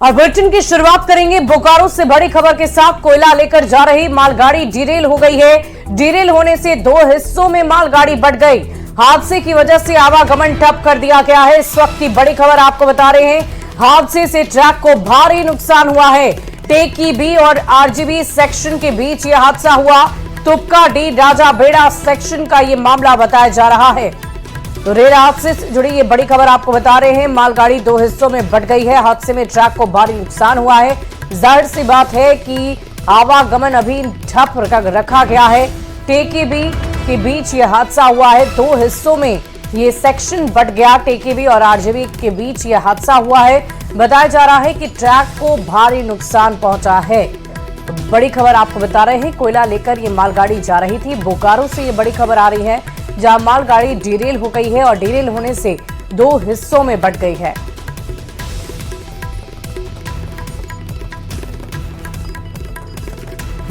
और बुलेटिन की शुरुआत करेंगे बोकारो से बड़ी खबर के साथ। कोयला लेकर जा रही मालगाड़ी डिरेल हो गई है। डिरेल होने से दो हिस्सों में मालगाड़ी बट गई। हादसे की वजह से आवागमन ठप कर दिया गया है। इस वक्त की बड़ी खबर आपको बता रहे हैं। हादसे से ट्रक को भारी नुकसान हुआ है। टेकी बी और आरजीबी सेक्शन के बीच यह हादसा हुआ। तुपका डी राजा बेड़ा सेक्शन का यह मामला बताया जा रहा है। तो रेल हादसे से जुड़ी ये बड़ी खबर आपको बता रहे हैं। मालगाड़ी दो हिस्सों में बट गई है। हादसे में ट्रक को भारी नुकसान हुआ है। जाहिर सी बात है कि आवागमन अभी ठप रखा गया है। टेकेबी के बीच ये हादसा हुआ है। दो हिस्सों में ये सेक्शन बट गया। टेकेबी और आरजीबी के बीच ये हादसा हुआ है। बताया जा रहा है कि ट्रक को भारी नुकसान पहुंचा है। तो बड़ी खबर आपको बता रहे हैं। कोयला लेकर ये मालगाड़ी जा रही थी। बोकारो से ये बड़ी खबर आ रही है, जहां मालगाड़ी डिरेल हो गई है और डिरेल होने से दो हिस्सों में बट गई है।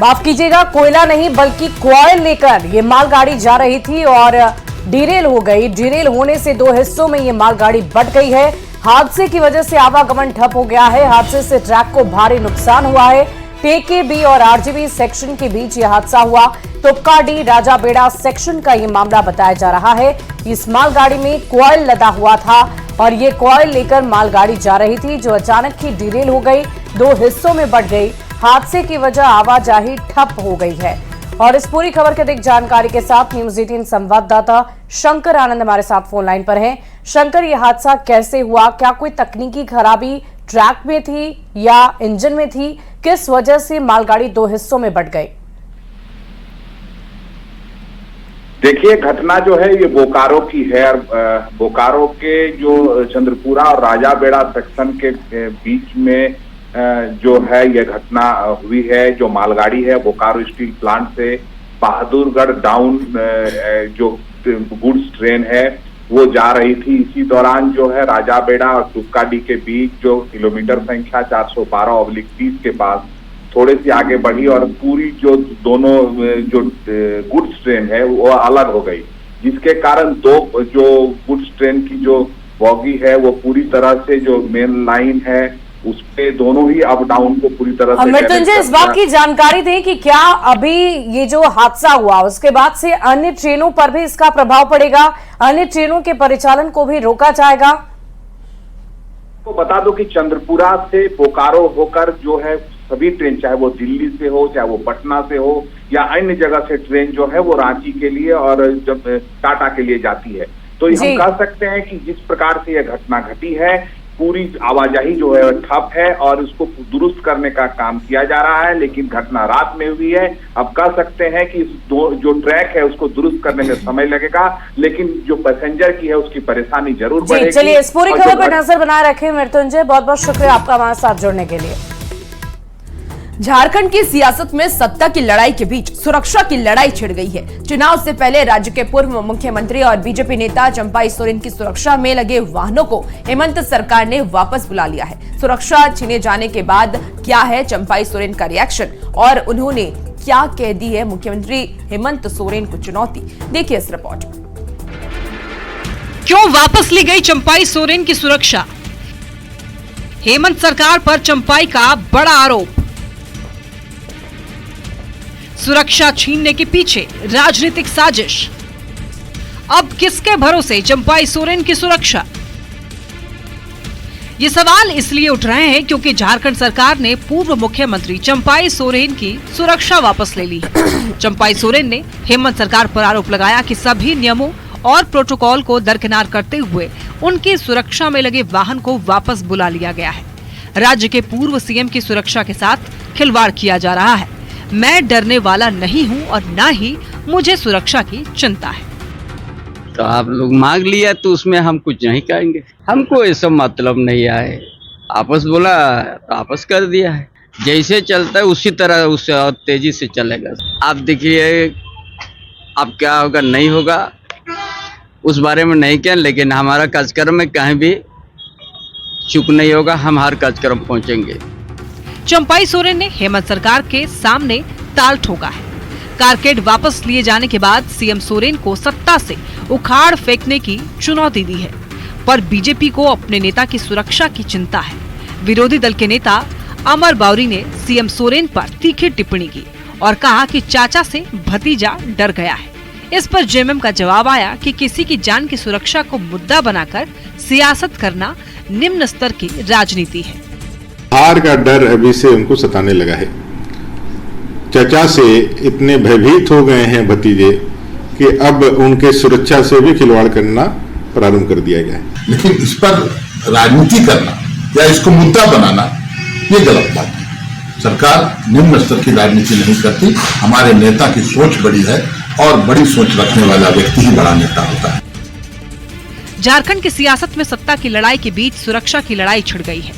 माफ कीजिएगा, कोयला नहीं बल्कि क्वायल लेकर ये मालगाड़ी जा रही थी और डिरेल हो गई। डिरेल होने से दो हिस्सों में ये मालगाड़ी बट गई है। हादसे की वजह से आवागमन ठप हो गया है। हादसे से ट्रक को भारी नुकसान हुआ है। टेकेबी और आरजीबी सेक्शन के बीच यह हादसा हुआ। तुपका डी राजा बेड़ा सेक्शन का यह मामला बताया जा रहा है। इस मालगाड़ी में कॉयल लदा हुआ था और ये कॉयल लेकर मालगाड़ी जा रही थी, जो अचानक ही डिरेल हो गई, दो हिस्सों में बट गई। हादसे की वजह आवाजाही ठप हो गई है। और इस पूरी खबर के अधिक जानकारी के साथ न्यूज 18 संवाददाता शंकर आनंद हमारे साथ फोन लाइन पर हैं। शंकर, यह हादसा कैसे हुआ? क्या कोई तकनीकी खराबी ट्रैक में थी या इंजन में थी? किस वजह से मालगाड़ी दो हिस्सों में बट गई? देखिए, घटना जो है ये बोकारो की है। बोकारो के जो चंद्रपुरा और राजा बेड़ा सेक्शन के बीच में जो है ये घटना हुई है। जो मालगाड़ी है बोकारो स्टील प्लांट से बहादुरगढ़ डाउन जो गुड्स ट्रेन है वो जा रही थी। इसी दौरान जो है राजा बेड़ा और तुपकाडी के बीच जो किलोमीटर संख्या 412/30 के पास थोड़ी सी आगे बढ़ी और पूरी जो दोनों जो गुड्स ट्रेन है वो अलग हो गई, जिसके कारण दो जो गुड्स ट्रेन की जो बॉगी है वो पूरी तरह से जो मेन लाइन है उस पे दोनों ही अप डाउन को पूरी तरह से। मृत्युंजय, इस बात की जानकारी दें कि क्या अभी ये जो हादसा हुआ उसके बाद से अन्य ट्रेनों पर भी इसका प्रभाव पड़ेगा? अन्य ट्रेनों के परिचालन को भी रोका जाएगा? तो बता दो कि चंद्रपुरा से बोकारो होकर जो है सभी ट्रेन, चाहे वो दिल्ली से हो, चाहे वो पटना से हो या अन्य जगह से ट्रेन जो है वो रांची के लिए और जब टाटा के लिए जाती है। तो हम कह सकते हैं कि जिस प्रकार से यह घटना घटी है, पूरी आवाजाही जो है ठप है और उसको दुरुस्त करने का काम किया जा रहा है। लेकिन घटना रात में हुई है। अब कह सकते हैं कि जो ट्रैक है उसको दुरुस्त करने में समय लगेगा, लेकिन जो पैसेंजर की है उसकी परेशानी जरूर बढ़ेगी। चलिए, इस पूरी खबर पर नजर बनाए रखें। मृत्युंजय, बहुत बहुत शुक्रिया आपका हमारे साथ जुड़ने के लिए। झारखंड की सियासत में सत्ता की लड़ाई के बीच सुरक्षा की लड़ाई छिड़ गई है। चुनाव से पहले राज्य के पूर्व मुख्यमंत्री और बीजेपी नेता चंपाई सोरेन की सुरक्षा में लगे वाहनों को हेमंत सरकार ने वापस बुला लिया है। सुरक्षा छीने जाने के बाद क्या है चंपाई सोरेन का रिएक्शन और उन्होंने क्या कह दी है मुख्यमंत्री हेमंत सोरेन को चुनौती? देखिए इस रिपोर्ट। क्यों वापस ली गई चंपाई सोरेन की सुरक्षा? हेमंत सरकार पर चंपाई का बड़ा आरोप। सुरक्षा छीनने के पीछे राजनीतिक साजिश। अब किसके भरोसे चंपाई सोरेन की सुरक्षा? ये सवाल इसलिए उठ रहे हैं क्योंकि झारखंड सरकार ने पूर्व मुख्यमंत्री चंपाई सोरेन की सुरक्षा वापस ले ली है। चंपाई सोरेन ने हेमंत सरकार पर आरोप लगाया कि सभी नियमों और प्रोटोकॉल को दरकिनार करते हुए उनकी सुरक्षा में लगे वाहन को वापस बुला लिया गया है। राज्य के पूर्व सीएम की सुरक्षा के साथ खिलवाड़ किया जा रहा है। मैं डरने वाला नहीं हूं और ना ही मुझे सुरक्षा की चिंता है। तो आप लोग मांग लिया तो उसमें हम कुछ नहीं कहेंगे। हमको ये सब मतलब नहीं आए। आपस बोला तो आपस कर दिया है। जैसे चलता है उसी तरह उससे और तेजी से चलेगा। आप देखिए अब क्या होगा नहीं होगा उस बारे में नहीं क्या, लेकिन हमारा कार्यक्रम में कहीं भी चूक नहीं होगा। हम हर कार्यक्रम पहुंचेंगे। चंपाई सोरेन ने हेमंत सरकार के सामने ताल ठोका है। कारकेड वापस लिए जाने के बाद सीएम सोरेन को सत्ता से उखाड़ फेंकने की चुनौती दी है, पर बीजेपी को अपने नेता की सुरक्षा की चिंता है। विरोधी दल के नेता अमर बावरी ने सीएम सोरेन पर तीखी टिप्पणी की और कहा कि चाचा से भतीजा डर गया है। इस पर जेएमएम का जवाब आया कि किसी की जान की सुरक्षा को मुद्दा बनाकर सियासत करना निम्न स्तर की राजनीति है। हार का डर अभी से उनको सताने लगा है। चाचा से इतने भयभीत हो गए हैं भतीजे कि अब उनके सुरक्षा से भी खिलवाड़ करना प्रारंभ कर दिया गया है। लेकिन इस पर राजनीति करना या इसको मुद्दा बनाना ये गलत बात है। सरकार निम्न स्तर की राजनीति नहीं करती। हमारे नेता की सोच बड़ी है और बड़ी सोच रखने वाला व्यक्ति ही बड़ा नेता होता है। झारखंड की सियासत में सत्ता की लड़ाई के बीच सुरक्षा की लड़ाई छिड़ गई है।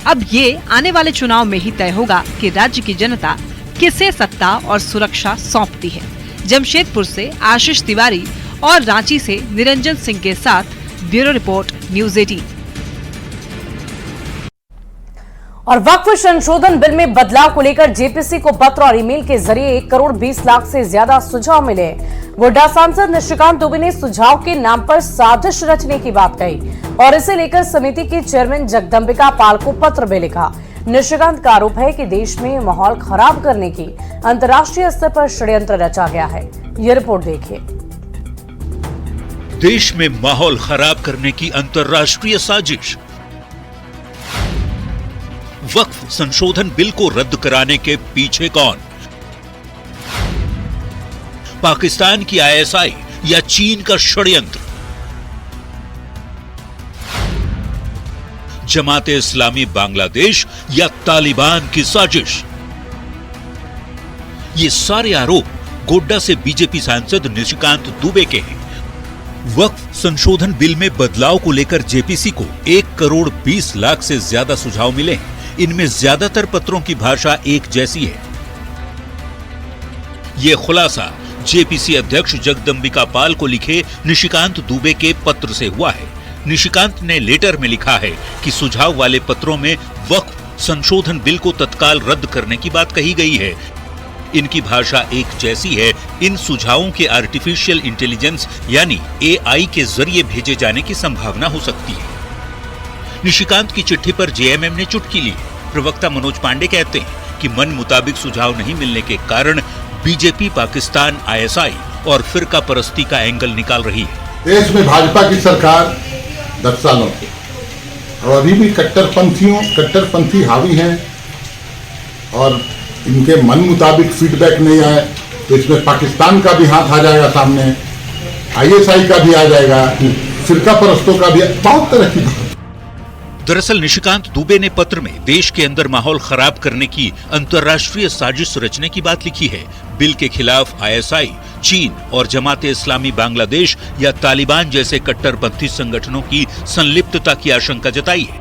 अब ये आने वाले चुनाव में ही तय होगा कि राज्य की जनता किसे सत्ता और सुरक्षा सौंपती है। जमशेदपुर से आशीष तिवारी और रांची से निरंजन सिंह के साथ ब्यूरो रिपोर्ट न्यूज 18। और वक्फ संशोधन बिल में बदलाव को लेकर जेपीसी को पत्र और ईमेल के जरिए 1 करोड़ 20 लाख से ज्यादा सुझाव मिले। गोड्डा सांसद निशिकांत दुबे ने सुझाव के नाम पर साजिश रचने की बात कही और इसे लेकर समिति के चेयरमैन जगदंबिका पाल को पत्र भी लिखा। निशिकांत का आरोप है कि देश में माहौल खराब करने की अंतर्राष्ट्रीय स्तर पर षड्यंत्र रचा गया है। ये रिपोर्ट देखिए। देश में माहौल खराब करने की अंतर्राष्ट्रीय साजिश। वक्फ संशोधन बिल को रद्द कराने के पीछे कौन? पाकिस्तान की आईएसआई या चीन का षड्यंत्र? जमाते इस्लामी बांग्लादेश या तालिबान की साजिश? ये सारे आरोप गोड्डा से बीजेपी सांसद निशिकांत दुबे के हैं। वक्फ संशोधन बिल में बदलाव को लेकर जेपीसी को 1 करोड़ 20 लाख से ज्यादा सुझाव मिले हैं। इनमें ज्यादातर पत्रों की भाषा एक जैसी है। यह खुलासा जेपीसी अध्यक्ष जगदंबिका पाल को लिखे निशिकांत दुबे के पत्र से हुआ है। निशिकांत ने लेटर में लिखा है कि सुझाव वाले पत्रों में वक्फ संशोधन बिल को तत्काल रद्द करने की बात कही गई है। इनकी भाषा एक जैसी है। इन सुझावों के आर्टिफिशियल इंटेलिजेंस यानी एआई के जरिए भेजे जाने की संभावना हो सकती है। निशिकांत की चिट्ठी पर जेएमएम ने चुटकी ली। प्रवक्ता मनोज पांडे कहते हैं कि मन मुताबिक सुझाव नहीं मिलने के कारण बीजेपी पाकिस्तान, आईएसआई और फिरका परस्ती का एंगल निकाल रही है। देश में भाजपा की सरकार 10 सालों से और अभी भी कट्टरपंथी हावी हैं और इनके मन मुताबिक फीडबैक नहीं आए तो इसमें पाकिस्तान का भी हाथ आ जाएगा सामने, आईएसआई का भी आ जाएगा, फिरका परस्तों का भी, बहुत तरह की बात। दरअसल निशिकांत दुबे ने पत्र में देश के अंदर माहौल खराब करने की अंतर्राष्ट्रीय साजिश रचने की बात लिखी है। बिल के खिलाफ आईएसआई, चीन और जमाते इस्लामी बांग्लादेश या तालिबान जैसे कट्टरपंथी संगठनों की संलिप्तता की आशंका जताई है।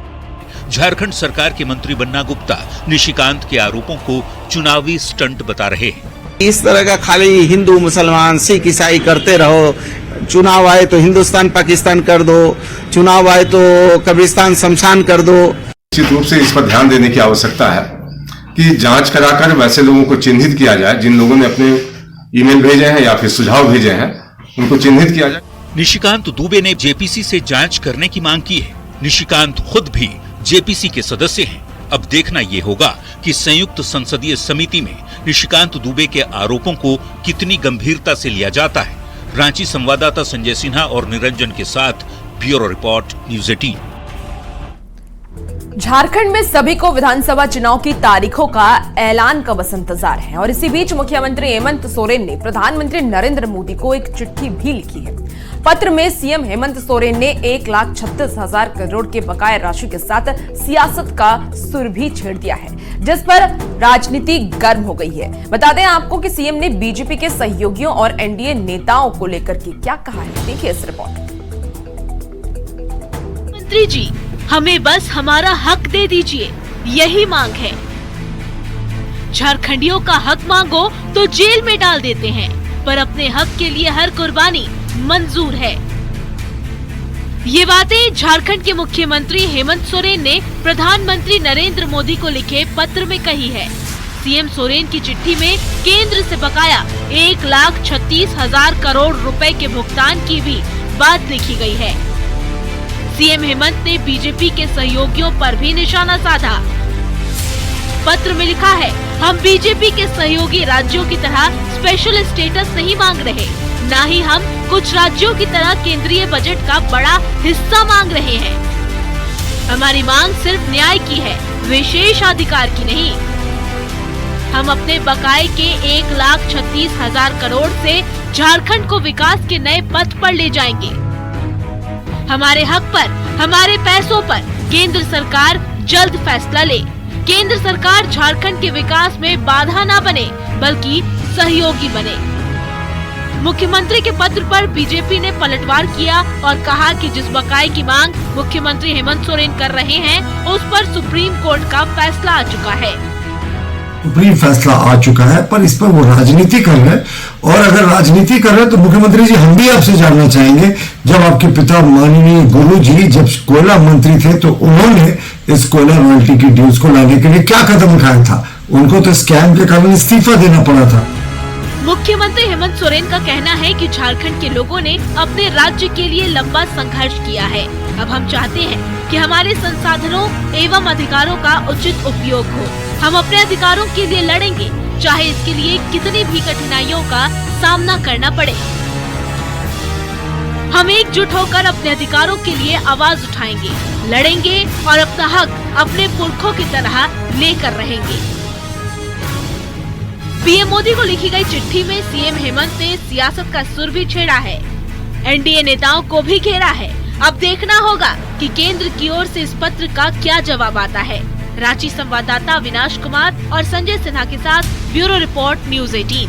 झारखंड सरकार के मंत्री बन्ना गुप्ता निशिकांत के आरोपों को चुनावी स्टंट बता रहे हैं। इस तरह का खाली हिंदू मुसलमान सिख ईसाई करते रहो, चुनाव आए तो हिंदुस्तान पाकिस्तान कर दो, चुनाव आए तो कब्रिस्तान शमशान कर दो। निश्चित रूप से इस पर ध्यान देने की आवश्यकता है कि जांच कराकर वैसे लोगों को चिन्हित किया जाए जिन लोगों ने अपने ईमेल भेजे हैं या फिर सुझाव भेजे हैं, उनको चिन्हित किया जाए। निशिकांत दुबे ने जेपीसी से जांच करने की मांग की है। निशिकांत खुद भी जेपीसी के सदस्य हैं। अब देखना ये होगा कि संयुक्त संसदीय समिति में निशिकांत दुबे के आरोपों को कितनी गंभीरता से लिया जाता है। रांची संवाददाता संजय सिन्हा और निरंजन के साथ ब्यूरो रिपोर्ट न्यूज 18। झारखंड में सभी को विधानसभा चुनाव की तारीखों का ऐलान का बस इंतजार है और इसी बीच मुख्यमंत्री हेमंत सोरेन ने प्रधानमंत्री नरेंद्र मोदी को एक चिट्ठी भी लिखी है। पत्र में सीएम हेमंत सोरेन ने 1,36,000 करोड़ के बकाया राशि के साथ सियासत का सुर भी छेड़ दिया है, जिस पर राजनीति गर्म हो गई है। बता दें आपको कि सीएम ने बीजेपी के सहयोगियों और एनडीए नेताओं को लेकर के क्या कहा है, देखिए इस रिपोर्ट। मंत्री जी, हमें बस हमारा हक दे दीजिए, यही मांग है। झारखंडियों का हक मांगो तो जेल में डाल देते हैं, पर अपने हक के लिए हर कुर्बानी मंजूर है। ये बातें झारखंड के मुख्यमंत्री हेमंत सोरेन ने प्रधानमंत्री नरेंद्र मोदी को लिखे पत्र में कही है। सीएम सोरेन की चिट्ठी में केंद्र से बकाया 1,36,000 करोड़ रुपए के भुगतान की भी बात लिखी गई है। सीएम हेमंत ने बीजेपी के सहयोगियों पर भी निशाना साधा। पत्र में लिखा है, हम बीजेपी के सहयोगी राज्यों की तरह स्पेशल स्टेटस नहीं मांग रहे, न ही हम कुछ राज्यों की तरह केंद्रीय बजट का बड़ा हिस्सा मांग रहे हैं। हमारी मांग सिर्फ न्याय की है, विशेषाधिकार की नहीं। हम अपने बकाये के 1,36,000 करोड़ से झारखंड को विकास के नए पथ पर ले जाएंगे। हमारे हक पर, हमारे पैसों पर केंद्र सरकार जल्द फैसला ले। केंद्र सरकार झारखंड के विकास में बाधा न बने, बल्कि सहयोगी बने। मुख्यमंत्री के पत्र पर बीजेपी ने पलटवार किया और कहा कि जिस बकाये की मांग मुख्यमंत्री हेमंत सोरेन कर रहे हैं, उस पर सुप्रीम कोर्ट का फैसला आ चुका है। सुप्रीम फैसला आ चुका है, पर इस पर वो राजनीति कर रहे हैं। और अगर राजनीति कर रहे हैं तो मुख्यमंत्री जी, हम भी आपसे जानना चाहेंगे, जब आपके पिता माननीय गुरु जी जब कोयला मंत्री थे तो उन्होंने इस कोयला रॉयल्टी की ड्यूज को लाने के लिए क्या कदम उठाया था? उनको तो स्कैम के कारण इस्तीफा देना पड़ा था। मुख्यमंत्री हेमंत सोरेन का कहना है कि झारखंड के लोगों ने अपने राज्य के लिए लंबा संघर्ष किया है। अब हम चाहते हैं कि हमारे संसाधनों एवं अधिकारों का उचित उपयोग हो। हम अपने अधिकारों के लिए लड़ेंगे, चाहे इसके लिए कितनी भी कठिनाइयों का सामना करना पड़े। हम एकजुट होकर अपने अधिकारों के लिए आवाज उठाएंगे, लड़ेंगे और अपना हक अपने पुरखों की तरह लेकर रहेंगे। पीएम मोदी को लिखी गई चिट्ठी में सीएम हेमंत ने सियासत का सुर भी छेड़ा है, एनडीए नेताओं को भी घेरा है। अब देखना होगा कि केंद्र की ओर से इस पत्र का क्या जवाब आता है। रांची संवाददाता अविनाश कुमार और संजय सिन्हा के साथ ब्यूरो रिपोर्ट, न्यूज 18।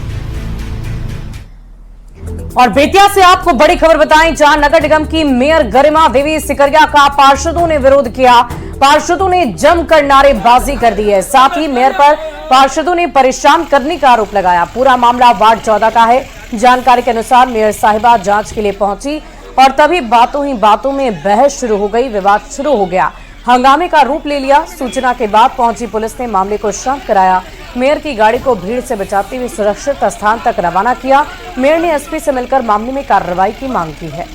और बेतिया से आपको बड़ी खबर बताएं, जहां नगर निगम की मेयर गरिमा देवी सिकरिया का पार्षदों ने विरोध किया। पार्षदों ने जमकर नारेबाजी कर दी है। साथ ही मेयर पर पार्षदों ने परेशान करने का आरोप लगाया। पूरा मामला वार्ड 14 का है। जानकारी के अनुसार मेयर साहिबा जांच के लिए पहुंची और तभी बातों ही बातों में बहस शुरू हो गई। विवाद शुरू हो गया, हंगामे का रूप ले लिया। सूचना के बाद पहुंची पुलिस ने मामले को शांत कराया। मेयर की गाड़ी को भीड़ से बचाते हुए सुरक्षित स्थान तक रवाना किया। मेयर ने एसपी से मिलकर मामले में कार्रवाई की मांग की है।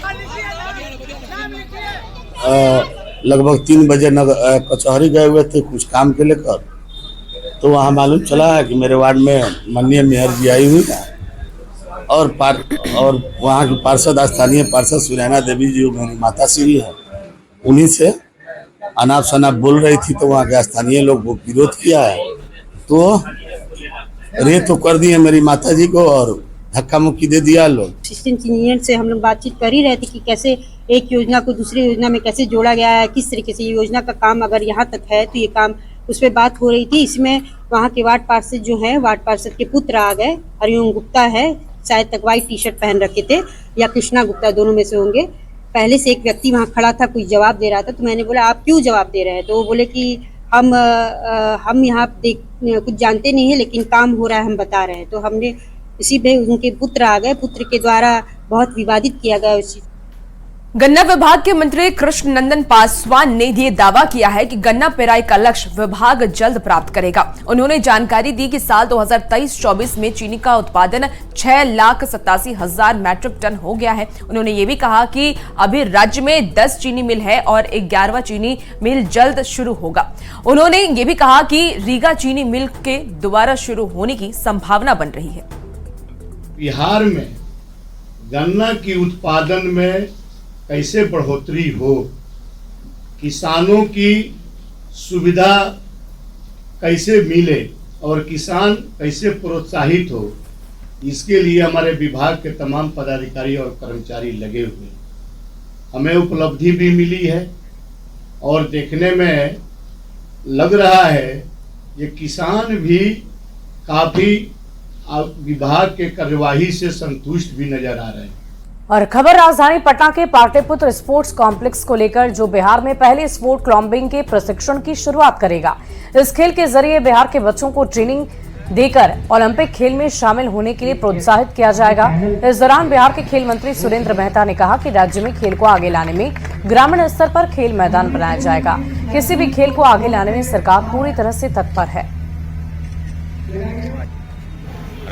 लगभग 3 बजे कचहरी गए हुए थे कुछ काम के लेकर, तो वहाँ मालूम चला है कि मेरे वार्ड में माननीय मेयर जी आई हुई है और वहाँ की पार्षद, स्थानीय पार्षद सुनैना देवी जी मेरी माता श्री है, उन्हीं से अनाप शनाप बोल रही थी। तो वहाँ के स्थानीय लोग वो विरोध किया है, तो रेत तो कर दिए मेरी माता जी को और धक्का मुक्की दे दिया लोग। असिस्टेंट इंजीनियर से हम लोग बातचीत कर ही रहे थे कि कैसे एक योजना को दूसरी योजना में कैसे जोड़ा गया है, किस तरीके से ये योजना का काम अगर यहाँ तक है तो ये काम, उस पर बात हो रही थी। इसमें वहाँ के वार्ड पार्षद जो हैं, वार्ड पार्षद के पुत्र आ गए। हरिओम गुप्ता है, शायद तक व्हाइट टी शर्ट पहन रखे थे, या कृष्णा गुप्ता, दोनों में से होंगे। पहले से एक व्यक्ति वहाँ खड़ा था, कोई जवाब दे रहा था, तो मैंने बोला आप क्यों जवाब दे रहे हैं? तो वो बोले कि हम यहाँ कुछ जानते नहीं है, लेकिन काम हो रहा है, हम बता रहे हैं। तो हमने इसी पे उनके पुत्र आ गए, पुत्र के द्वारा बहुत विवादित किया गया उस चीज। गन्ना विभाग के मंत्री कृष्ण नंदन पासवान ने ये दावा किया है कि गन्ना पेराई का लक्ष्य विभाग जल्द प्राप्त करेगा। उन्होंने जानकारी दी कि साल 2023-24 में चीनी का उत्पादन 6,87,000 मैट्रिक टन हो गया है। उन्होंने ये भी कहा कि अभी राज्य में 10 चीनी मिल है और 11वां चीनी मिल जल्द शुरू होगा। उन्होंने ये भी कहा कि रीगा चीनी मिल के दोबारा शुरू होने की संभावना बन रही है। बिहार में गन्ना की उत्पादन में कैसे बढ़ोतरी हो, किसानों की सुविधा कैसे मिले और किसान कैसे प्रोत्साहित हो, इसके लिए हमारे विभाग के तमाम पदाधिकारी और कर्मचारी लगे हुए। हमें उपलब्धि भी मिली है और देखने में लग रहा है ये किसान भी काफी विभाग के कार्यवाही से संतुष्ट भी नजर आ रहे हैं। और खबर राजधानी पटना के पाटलिपुत्र स्पोर्ट्स कॉम्प्लेक्स को लेकर, जो बिहार में पहले स्पोर्ट क्लाइंबिंग के प्रशिक्षण की शुरुआत करेगा। इस खेल के जरिए बिहार के बच्चों को ट्रेनिंग देकर ओलंपिक खेल में शामिल होने के लिए प्रोत्साहित किया जाएगा। इस दौरान बिहार के खेल मंत्री सुरेंद्र मेहता ने कहा कि राज्य में खेल को आगे लाने में ग्रामीण स्तर पर खेल मैदान बनाया जाएगा। किसी भी खेल को आगे लाने में सरकार पूरी तरह से तत्पर है।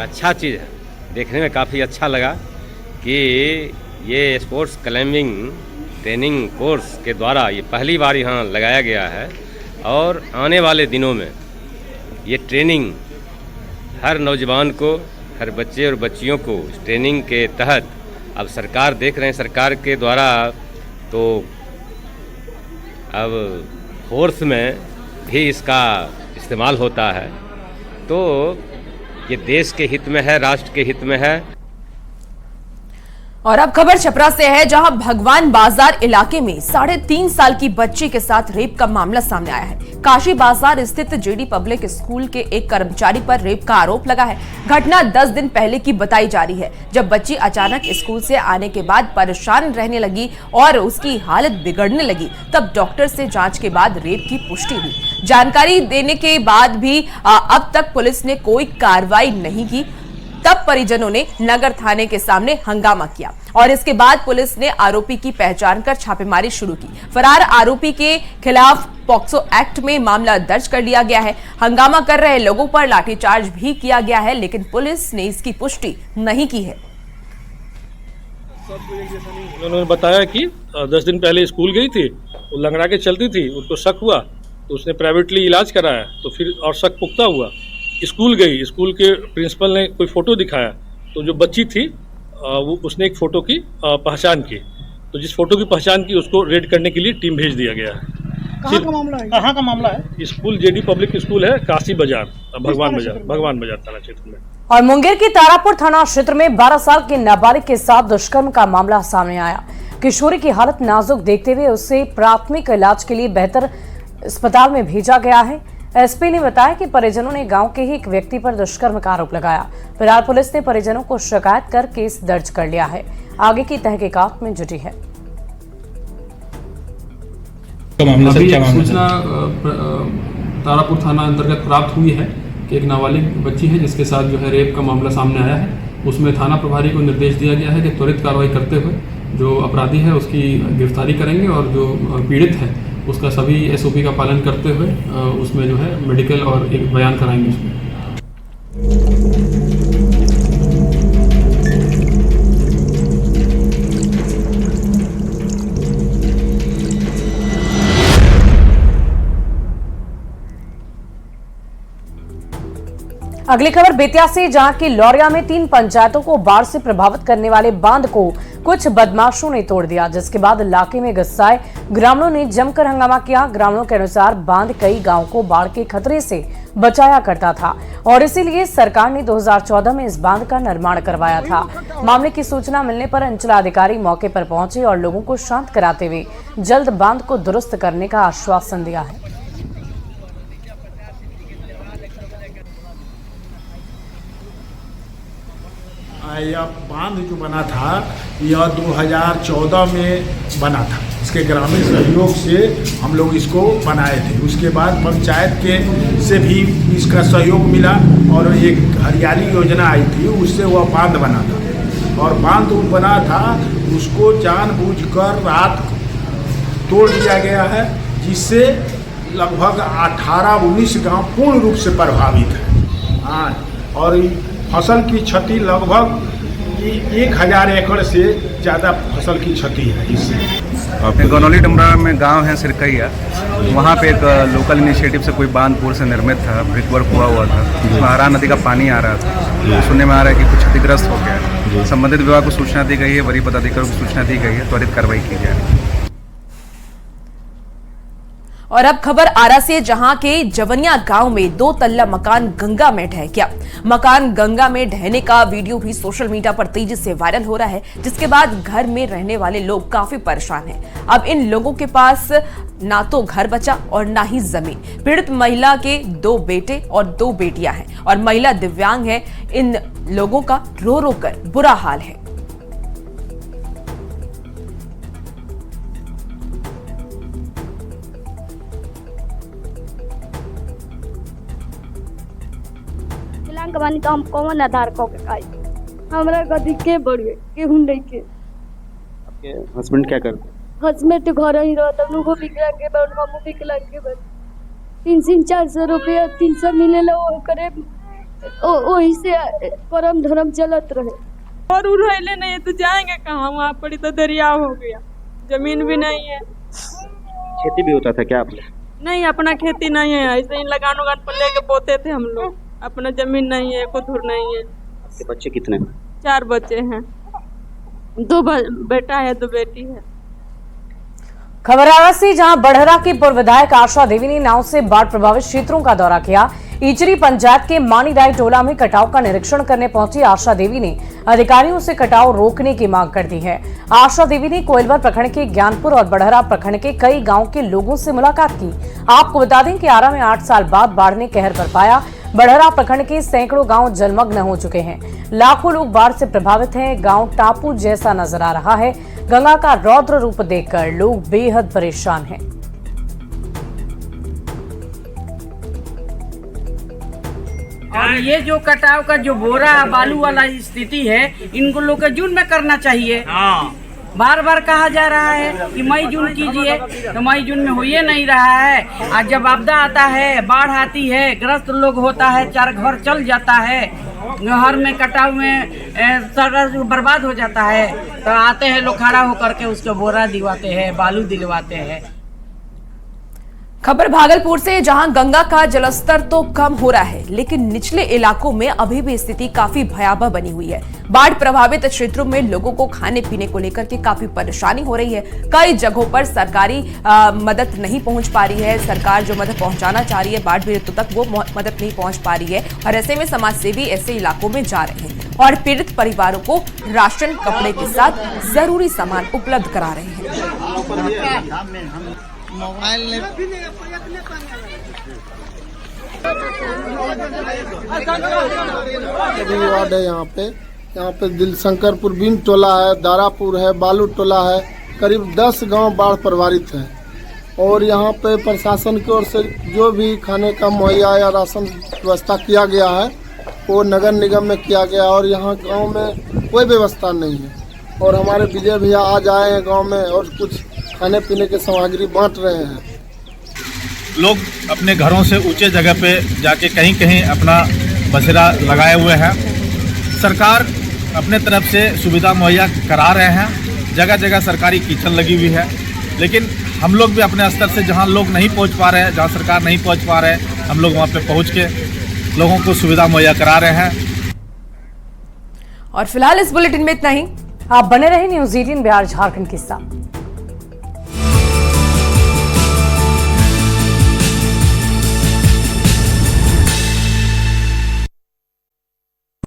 अच्छा चीज है, देखने में काफी अच्छा लगा कि ये स्पोर्ट्स क्लाइंबिंग ट्रेनिंग कोर्स के द्वारा ये पहली बार यहाँ लगाया गया है और आने वाले दिनों में ये ट्रेनिंग हर नौजवान को, हर बच्चे और बच्चियों को इस ट्रेनिंग के तहत अब सरकार देख रहे हैं, सरकार के द्वारा तो अब फोर्स में भी इसका इस्तेमाल होता है, तो ये देश के हित में है, राष्ट्र के हित में है। और अब खबर छपरा से है, जहां भगवान बाजार इलाके में 3.5 साल की बच्ची के साथ रेप का मामला सामने आया है। काशी बाजार स्थित जेडी पब्लिक स्कूल के एक कर्मचारी पर रेप का आरोप लगा है। घटना 10 दिन पहले की बताई जा रही है, जब बच्ची अचानक स्कूल से आने के बाद परेशान रहने लगी और उसकी हालत बिगड़ने लगी। तब डॉक्टर से जांच के बाद रेप की पुष्टि हुई। जानकारी देने के बाद भी अब तक पुलिस ने कोई कार्रवाई नहीं की। तब परिजनों ने नगर थाने के सामने हंगामा किया और इसके बाद पुलिस ने आरोपी की पहचान कर छापेमारी शुरू की। फरार आरोपी के खिलाफ पॉक्सो एक्ट में मामला दर्ज कर लिया गया है। हंगामा कर रहे लोगों पर लाठीचार्ज भी किया गया है, लेकिन पुलिस ने इसकी पुष्टि नहीं की है। उन्होंने बताया कि 10 दिन पहले स्कूल गई थी, वो लंगड़ा के चलती थी, उसको शक हुआ तो उसने प्राइवेटली इलाज कराया, तो फिर और शक पुख्ता हुआ, स्कूल गई, स्कूल के प्रिंसिपल ने कोई फोटो दिखाया, तो जो बच्ची थी वो उसने एक फोटो की पहचान की, तो जिस फोटो की पहचान की उसको रेड करने के लिए टीम भेज दिया गया है। कहाँ का मामला है? कहाँ का मामला है? स्कूल जेडी पब्लिक स्कूल है, काशी बाजार, भगवान बाजार थाना क्षेत्र में। और मुंगेर के तारापुर थाना क्षेत्र में 12 साल के नाबालिग के साथ दुष्कर्म का मामला सामने आया। किशोरी की हालत नाजुक देखते हुए उसे प्राथमिक इलाज के लिए बेहतर अस्पताल में भेजा गया है। एसपी ने बताया कि परिजनों ने गांव के ही एक व्यक्ति पर दुष्कर्म का आरोप लगाया। फिलहाल पुलिस ने परिजनों को शिकायत कर केस दर्ज कर लिया है, आगे की तहकीकात में जुटी है। अभी एक सूचना तारापुर थाना अंतर्गत प्राप्त हुई है कि एक नाबालिग बच्ची है जिसके साथ जो है रेप का मामला सामने आया है। उसमें थाना प्रभारी को निर्देश दिया गया है कि त्वरित कार्रवाई करते हुए जो अपराधी है उसकी गिरफ्तारी करेंगे और जो पीड़ित है उसका सभी एसओपी का पालन करते हुए उसमें जो है मेडिकल और एक बयान कराएंगे उसमें। अगली खबर बेतिया से, जहां की लौरिया में 3 पंचायतों को बाढ़ से प्रभावित करने वाले बांध को कुछ बदमाशों ने तोड़ दिया, जिसके बाद इलाके में गुस्साए ग्रामीणों ने जमकर हंगामा किया। ग्रामीणों के अनुसार बांध कई गांवों को बाढ़ के खतरे से बचाया करता था और इसीलिए सरकार ने 2014 में इस बांध का निर्माण करवाया था। मामले की सूचना मिलने पर अंचलाधिकारी मौके पर पहुंचे और लोगों को शांत कराते हुए जल्द बांध को दुरुस्त करने का आश्वासन दिया है। यह बांध जो बना था यह 2014 में बना था। इसके ग्रामीण सहयोग से हम लोग इसको बनाए थे। उसके बाद पंचायत के से भी इसका सहयोग मिला और एक हरियाली योजना आई थी, उससे वह बांध बना था। और बांध बना था उसको जानबूझकर रात तोड़ दिया गया है, जिससे लगभग 18-19 गांव पूर्ण रूप से प्रभावित है। हाँ, और फसल की क्षति लगभग 1000 एकड़ से ज़्यादा फसल की क्षति है। इससे गनौली डमरा में गांव है सिरकैया, वहाँ पे एक लोकल इनिशिएटिव से कोई बांध पूर्व से निर्मित था, ब्रिक वर्क हुआ था, उसमें हरा नदी का पानी आ रहा था। सुनने में आ रहा है कि कुछ क्षतिग्रस्त हो गया है। संबंधित विभाग को सूचना दी गई है, वरीय पदाधिकारियों को सूचना दी गई है, त्वरित कार्रवाई की जाए। और अब खबर आरा से, जहां के जवनिया गांव में 2 तल्ला मकान गंगा में ढह गया। मकान गंगा में ढहने का वीडियो भी सोशल मीडिया पर तेजी से वायरल हो रहा है, जिसके बाद घर में रहने वाले लोग काफी परेशान हैं। अब इन लोगों के पास ना तो घर बचा और ना ही जमीन। पीड़ित महिला के 2 बेटे और 2 बेटियां हैं और महिला दिव्यांग है। इन लोगों का रो रो कर बुरा हाल है। कमानी तो हम कौन आधार को के खाई, हमरा गदी के बढ़े केहू नहीं के। आपके हस्बैंड क्या करते? हस्बैंड घर ही रहता, उनको विकलांग के बन, हम विकलांग के बन। 300-400 रुपया 300 मिले लो करे, वही से परम धर्म चलत रहे। और उड़ेले नहीं तो जाएंगे कहाँ, वहाँ पड़ी तो दरिया हो गया। जमीन भी नहीं है। खेती भी होता था क्या आपने? नहीं, अपना खेती नहीं है, ऐसे ही लगान उगान पर लेके बोते थे हम लोग। अपना जमीन नहीं है, कोई धुर नहीं है। आपके बच्चे कितने? 4 बच्चे हैं, 2 बेटा है, 2 बेटी है। खबर आवासी, जहां बढ़हरा की पूर्व विधायक आशा देवी ने नाव से बाढ़ प्रभावित क्षेत्रों का दौरा किया। ईचरी पंचायत के मानीराय टोला में कटाव का निरीक्षण करने पहुंची आशा देवी ने अधिकारियों से कटाव रोकने की मांग कर दी है। आशा देवी ने कोइलवर प्रखंड के ज्ञानपुर और बढ़हरा प्रखंड के कई गांव के लोगों से मुलाकात की। आपको बता दें कि आरा में 8 साल बाद बाढ़ ने कहर बरपाया। बढ़हरा प्रखंड के सैकड़ों गांव जलमग्न हो चुके हैं। लाखों लोग बाढ़ से प्रभावित हैं। गांव टापू जैसा नजर आ रहा है। गंगा का रौद्र रूप देखकर लोग बेहद परेशान हैं। और ये जो कटाव का जो बोरा बालू वाला स्थिति है, इनको लोग के जून में करना चाहिए। बार बार कहा जा रहा है कि मई जून कीजिए, तो मई जून में हो ये नहीं रहा है। आज जब आपदा आता है, बाढ़ आती है, ग्रस्त लोग होता है, 4 घर चल जाता है, घर में कटाव में सारा बर्बाद हो जाता है, तो आते हैं लोग खड़ा होकर के उसको बोरा दिलवाते हैं, बालू दिलवाते हैं। खबर भागलपुर से, जहां गंगा का जलस्तर तो कम हो रहा है, लेकिन निचले इलाकों में अभी भी स्थिति काफी भयावह बनी हुई है। बाढ़ प्रभावित क्षेत्रों में लोगों को खाने पीने को लेकर के काफी परेशानी हो रही है। कई जगहों पर सरकारी मदद नहीं पहुंच पा रही है। सरकार जो मदद पहुंचाना चाह रही है बाढ़ पीड़ितों तक, वो मदद नहीं पहुंच पा रही है। और ऐसे में समाज सेवी ऐसे इलाकों में जा रहे हैं और पीड़ित परिवारों को राशन, कपड़े के साथ जरूरी सामान उपलब्ध करा रहे हैं। मोबाइल वार्ड है यहाँ पे दिलशंकरपुर बीन टोला है, दारापुर है, बालू टोला है, करीब 10 गांव बाढ़ प्रभावित हैं। और यहाँ पे प्रशासन की ओर से जो भी खाने का मुहैया या राशन व्यवस्था किया गया है वो नगर निगम में किया गया, और यहाँ गांव में कोई व्यवस्था नहीं है। और हमारे विजय भैया आज आए हैं गांव में और कुछ खाने पीने की सामग्री बांट रहे हैं। लोग अपने घरों से ऊंचे जगह पे जाके कहीं कहीं अपना बसेरा लगाए हुए हैं। सरकार अपने तरफ से सुविधा मुहैया करा रहे हैं। जगह जगह सरकारी किचन लगी हुई है, लेकिन हम लोग भी अपने स्तर से जहां लोग नहीं पहुंच पा रहे हैं, जहां सरकार नहीं पहुंच पा रहे हैं, हम लोग वहां पे पहुंच के लोगों को सुविधा मुहैया करा रहे हैं। और फिलहाल इस बुलेटिन में इतना ही। आप बने रहे न्यूज़ 18 बिहार झारखंड के साथ।